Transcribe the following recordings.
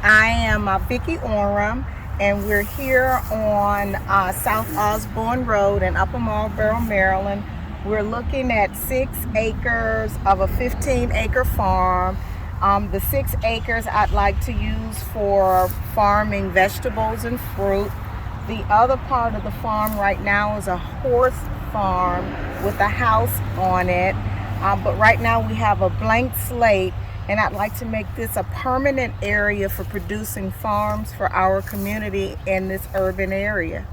I am Vicki Oram, and we're here on South Osborne Road in Upper Marlboro, Maryland. We're looking at 6 acres of a 15-acre farm. The 6 acres I'd like to use for farming vegetables and fruit. The other part of the farm right now is a horse farm with a house on it. But right now we have a blank slate, and I'd like to make this a permanent area for producing farms for our community in this urban area.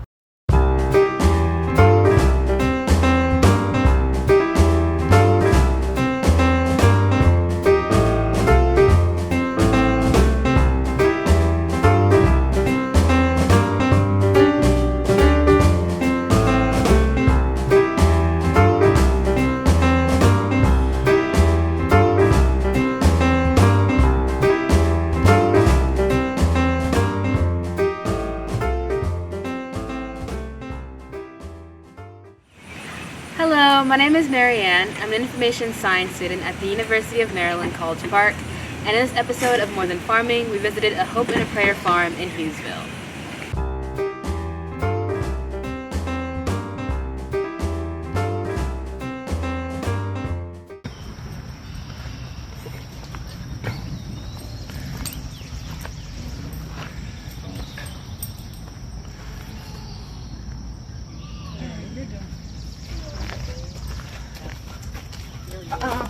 Hello, my name is Marianne. I'm an information science student at the University of Maryland College Park, and in this episode of More Than Farming, we visited a Hope and a Prayer farm in Hughesville.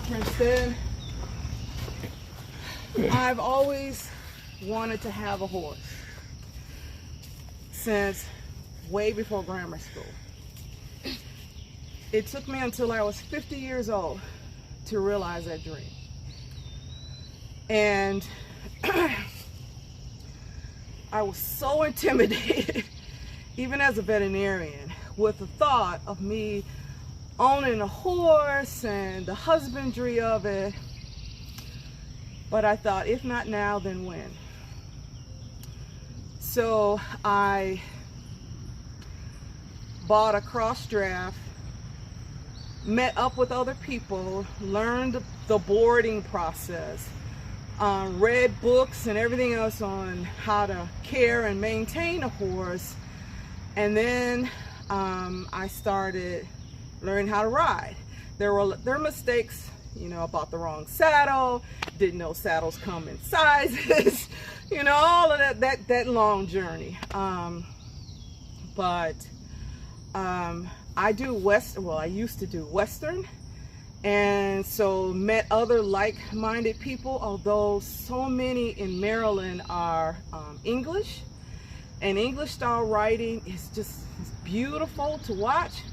Princeton. I've always wanted to have a horse since way before grammar school. It took me until I was 50 years old to realize that dream. And I was so intimidated, even as a veterinarian, with the thought of me owning a horse and the husbandry of it. But I thought, if not now, then when? So I bought a cross draft, met up with other people, learned the boarding process, read books and everything else on how to care and maintain a horse. And then I started learning how to ride. There were mistakes, I bought the wrong saddle, didn't know saddles come in sizes, all of that long journey. But I used to do Western, and so met other like-minded people, although so many in Maryland are English, and English style riding is just beautiful to watch.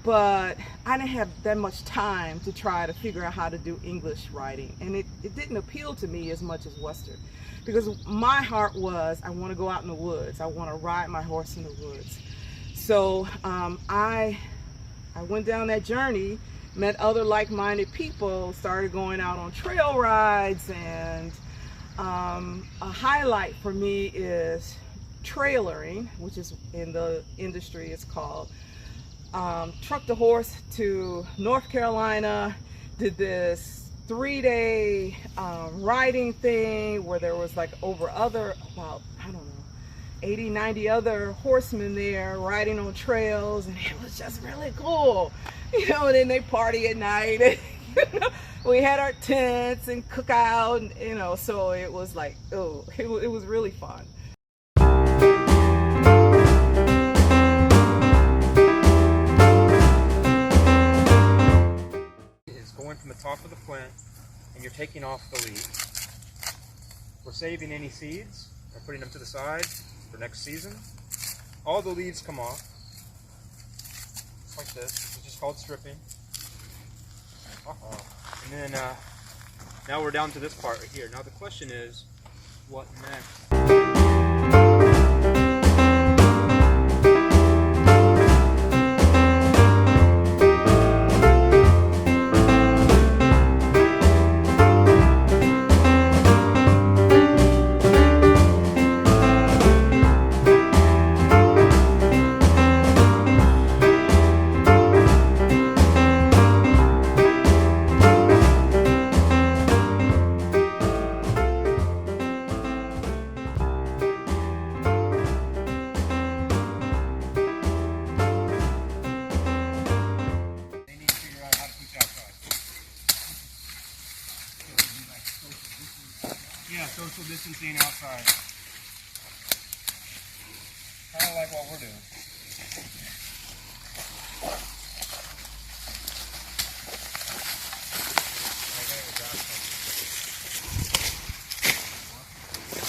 But I didn't have that much time to try to figure out how to do English riding, and it didn't appeal to me as much as Western, because my heart was, I want to go out in the woods, I want to ride my horse in the woods. So I went down that journey, met other like-minded people, started going out on trail rides, and a highlight for me is trailering, which is in the industry it's called. Trucked a horse to North Carolina, did this 3-day riding thing where there was about 80, 90 other horsemen there riding on trails, and it was just really cool. And then they party at night. We had our tents and cook out, and, so it was like, it was really fun. From the top of the plant, and you're taking off the leaves. We're saving any seeds, we're putting them to the side for next season. All the leaves come off, just like this. This is just called stripping. And then now we're down to this part right here. Now the question is, what next? Yeah, social distancing outside. Kind of like what we're doing.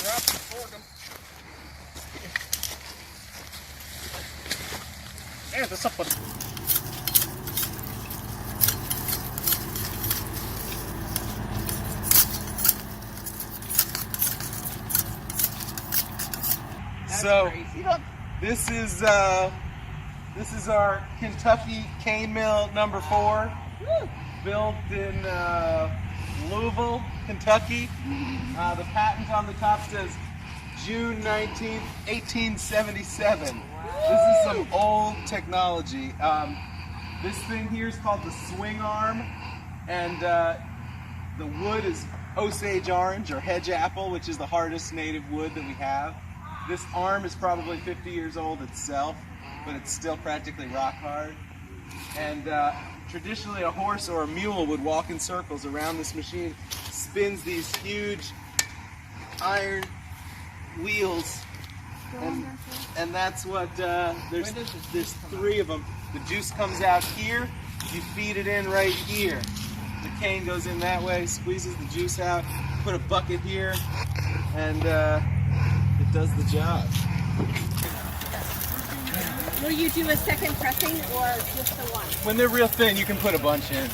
Drop the sorghum. Yeah, that's up. So this is our Kentucky cane mill number 4, built in Louisville, Kentucky. The patent on the top says June 19th, 1877. This is some old technology. This thing here is called the swing arm, and the wood is Osage orange or hedge apple, which is the hardest native wood that we have. This arm is probably 50 years old itself, but it's still practically rock hard. And traditionally a horse or a mule would walk in circles around this machine, spins these huge iron wheels, and that's what, there's 3 of them. The juice comes out here, you feed it in right here. The cane goes in that way, squeezes the juice out, put a bucket here, and it does the job. Will you do a second pressing or just the one? When they're real thin, you can put a bunch in.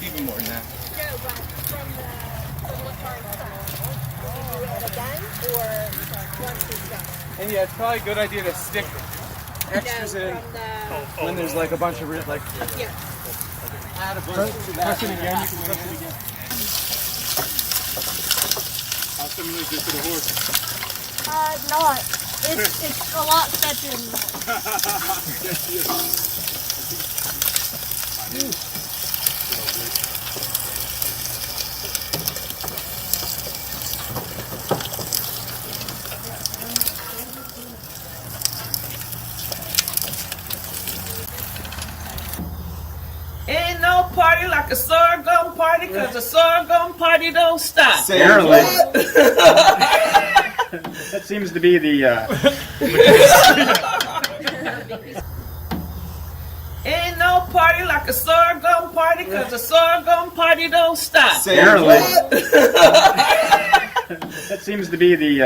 Even more than that. No, but from the car inside. Will you do it again or once it's done? And yeah, it's probably a good idea to stick extras in when there's like a bunch of like add a bunch to that. Press it again. You can press it again. How similar is this to the horse? Not. It's a lot better than that. Ain't no party like a sorghum party, cause a sorghum party don't stop. That seems to be the. Ain't no party like a sorghum party, cause a sorghum party don't stop. That seems to be the.